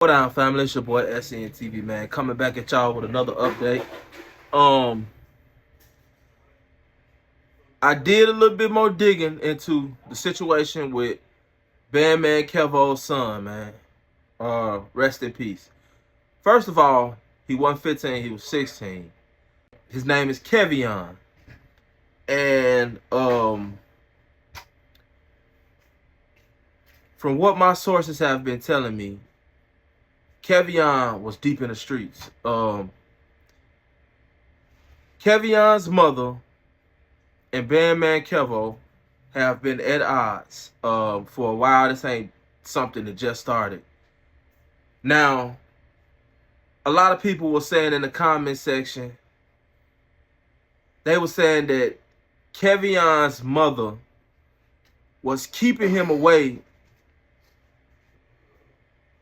What down, family? It's your boy SNTV, man. Coming back at y'all with another update. I did a little bit more digging into the situation with BandMan Kevo's son, man. Rest in peace. First of all, he wasn't 15, he was 16. His name is Kevian. And from what my sources have been telling me, Kevian was deep in the streets. Kevian's mother and BandMan Kevo have been at odds for a while. This ain't something that just started. Now, a lot of people were saying in the comment section, they were saying that Kevian's mother was keeping him away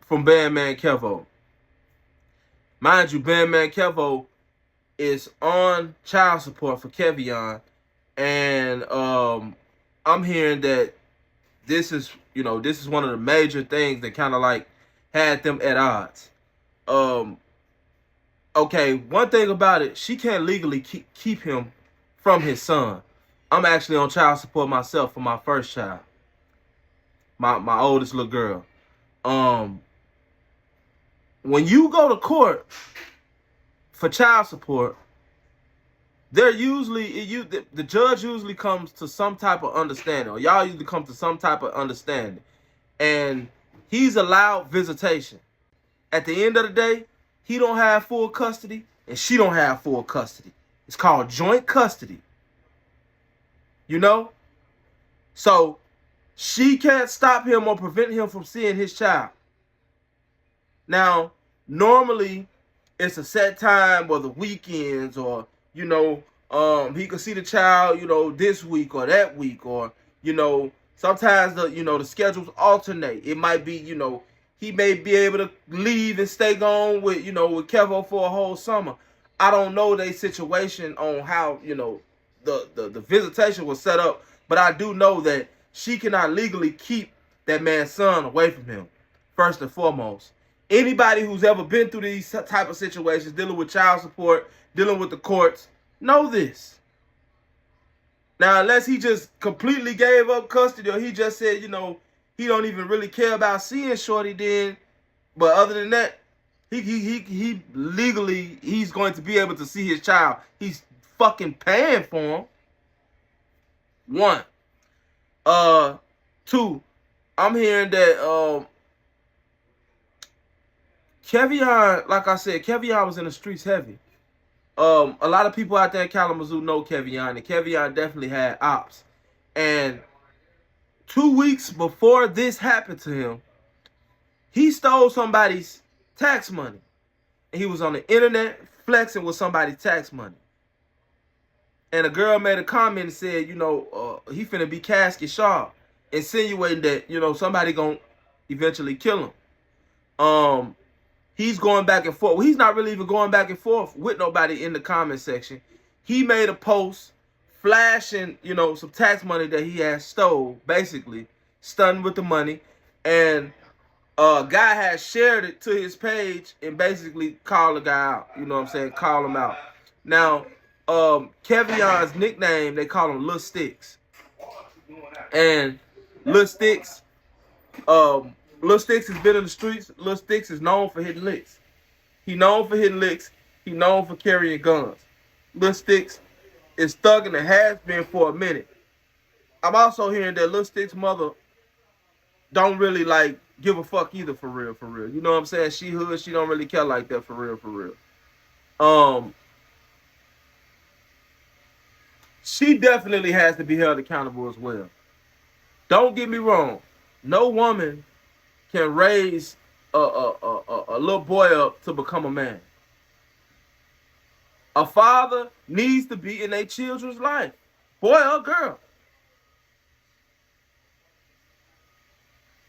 from BandMan Kevo. Mind you, BandMan Kevo is on child support for Kevian, and I'm hearing that this is one of the major things that kind of like had them at odds. Okay, one thing about it, she can't legally keep him from his son. I'm actually on child support myself for my first child, my oldest little girl. When you go to court for child support, they're usually the judge usually comes to some type of understanding, or y'all usually come to some type of understanding, and he's allowed visitation. At the end of the day, he don't have full custody and she don't have full custody. It's called joint custody. You know? So she can't stop him or prevent him from seeing his child. Now, normally it's a set time, or the weekends, or he could see the child, this week or that week, or sometimes the schedules alternate. It might be, he may be able to leave and stay gone with Kevo for a whole summer. I don't know their situation on how the visitation was set up, but I do know that she cannot legally keep that man's son away from him. First and foremost, anybody who's ever been through these type of situations, dealing with child support, dealing with the courts, know this. Now, unless he just completely gave up custody, or he just said, he don't even really care about seeing Shorty then. But other than that, he legally, he's going to be able to see his child. He's fucking paying for him. One. Two, I'm hearing that Kevian, like I said, Kevian was in the streets heavy. A lot of people out there in Kalamazoo know Kevian, and Kevian definitely had ops. And 2 weeks before this happened to him, he stole somebody's tax money. And he was on the internet flexing with somebody's tax money. And a girl made a comment and said, he finna be casket sharp, insinuating that, somebody gonna eventually kill him. He's going back and forth. Well, he's not really even going back and forth with nobody in the comment section. He made a post flashing, some tax money that he had stole, basically, stunning with the money. And a guy had shared it to his page and basically called the guy out. Call him out. Now, Kevian's nickname, they call him Luh Stixx. And Luh Stixx, Luh Stixx has been in the streets. Luh Stixx is known for hitting licks. He known for hitting licks. He known for carrying guns. Luh Stixx is thugging and has been for a minute. I'm also hearing that Luh Stixx's mother don't really give a fuck either, for real, for real. You know what I'm saying? She hood, she don't really care like that, for real, for real. She definitely has to be held accountable as well. Don't get me wrong. No woman can raise a little boy up to become a man. A father needs to be in their children's life, boy or girl.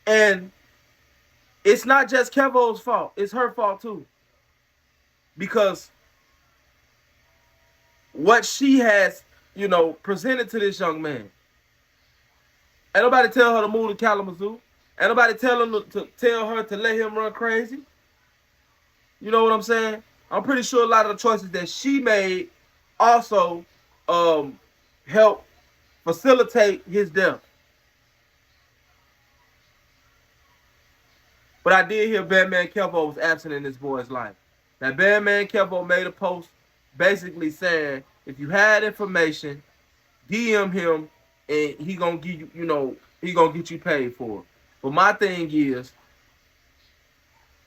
And it's not just Kevo's fault, it's her fault too. Because what she has, presented to this young man, ain't nobody tell her to move to Kalamazoo. Ain't nobody tell her to let him run crazy. You know what I'm saying? I'm pretty sure a lot of the choices that she made also helped facilitate his death. But I did hear BandMan Kevo was absent in this boy's life. Now, BandMan Kevo made a post basically saying, if you had information, DM him and he gonna give you, he gonna get you paid for it. But my thing is,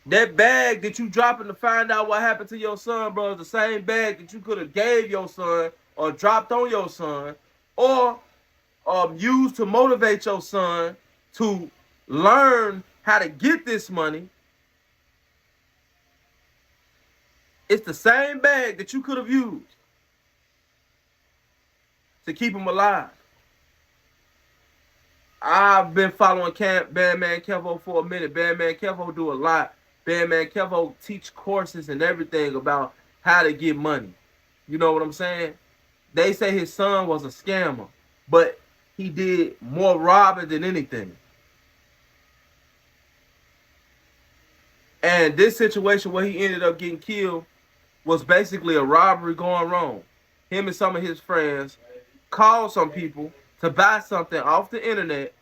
that bag that you dropping to find out what happened to your son, bro, is the same bag that you could have gave your son or dropped on your son or used to motivate your son to learn how to get this money. It's the same bag that you could have used to keep him alive. I've been following BandMan Kevo for a minute. BandMan Kevo do a lot. BandMan Kevo teach courses and everything about how to get money. You know what I'm saying? They say his son was a scammer, but he did more robbing than anything. And this situation where he ended up getting killed was basically a robbery gone wrong. Him and some of his friends called some people to buy something off the internet,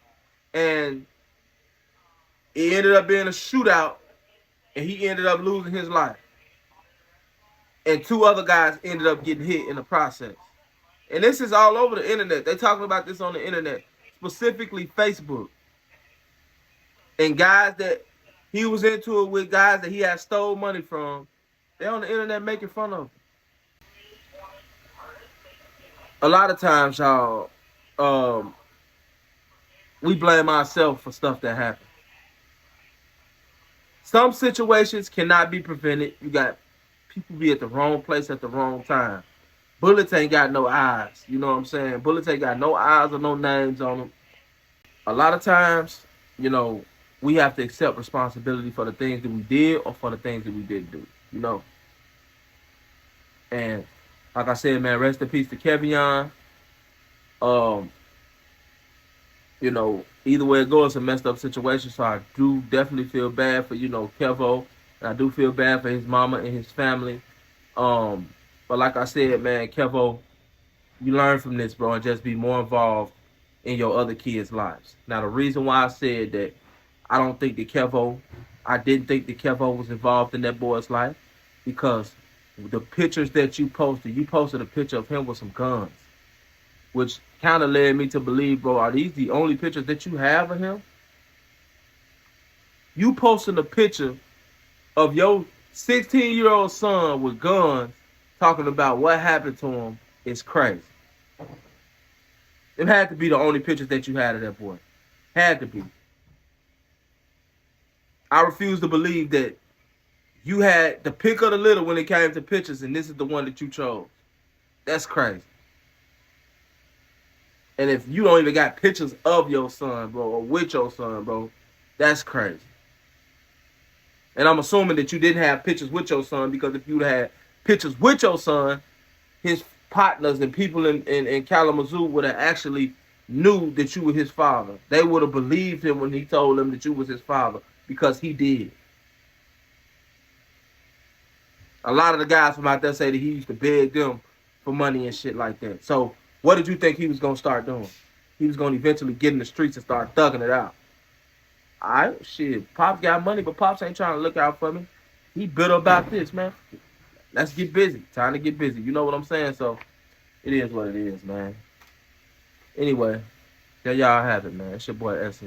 and it ended up being a shootout, and he ended up losing his life. And 2 other guys ended up getting hit in the process. And this is all over the internet. They're talking about this on the internet, specifically Facebook. And guys that he was into it with, guys that he had stole money from, they're on the internet making fun of him. A lot of times, y'all, we blame ourselves for stuff that happened. Some situations cannot be prevented. You got people be at the wrong place at the wrong time. Bullets ain't got no eyes. You know what I'm saying? Bullets ain't got no eyes or no names on them. A lot of times, we have to accept responsibility for the things that we did or for the things that we didn't do, And like I said, man, rest in peace to Kevian. Either way it goes, it's a messed up situation. So I do definitely feel bad for, Kevo. And I do feel bad for his mama and his family. But like I said, man, Kevo, you learn from this, bro, and just be more involved in your other kids' lives. Now, the reason why I said that I didn't think that Kevo was involved in that boy's life, because the pictures that you posted a picture of him with some guns, which kind of led me to believe, bro, are these the only pictures that you have of him? You posting a picture of your 16-year-old son with guns talking about what happened to him is crazy. It had to be the only pictures that you had of that boy. Had to be. I refuse to believe that you had the pick of the litter when it came to pictures, and this is the one that you chose. That's crazy. And if you don't even got pictures of your son, bro, or with your son, bro, that's crazy. And I'm assuming that you didn't have pictures with your son, because if you had pictures with your son, his partners and people in Kalamazoo would have actually knew that you were his father. They would have believed him when he told them that you was his father, because he did. A lot of the guys from out there say that he used to beg them for money and shit like that. So what did you think he was going to start doing? He was going to eventually get in the streets and start thugging it out. All right, shit. Pops got money, but Pops ain't trying to look out for me. He bitter about this, man. Let's get busy. Time to get busy. You know what I'm saying? So it is what it is, man. Anyway, there y'all have it, man. It's your boy S.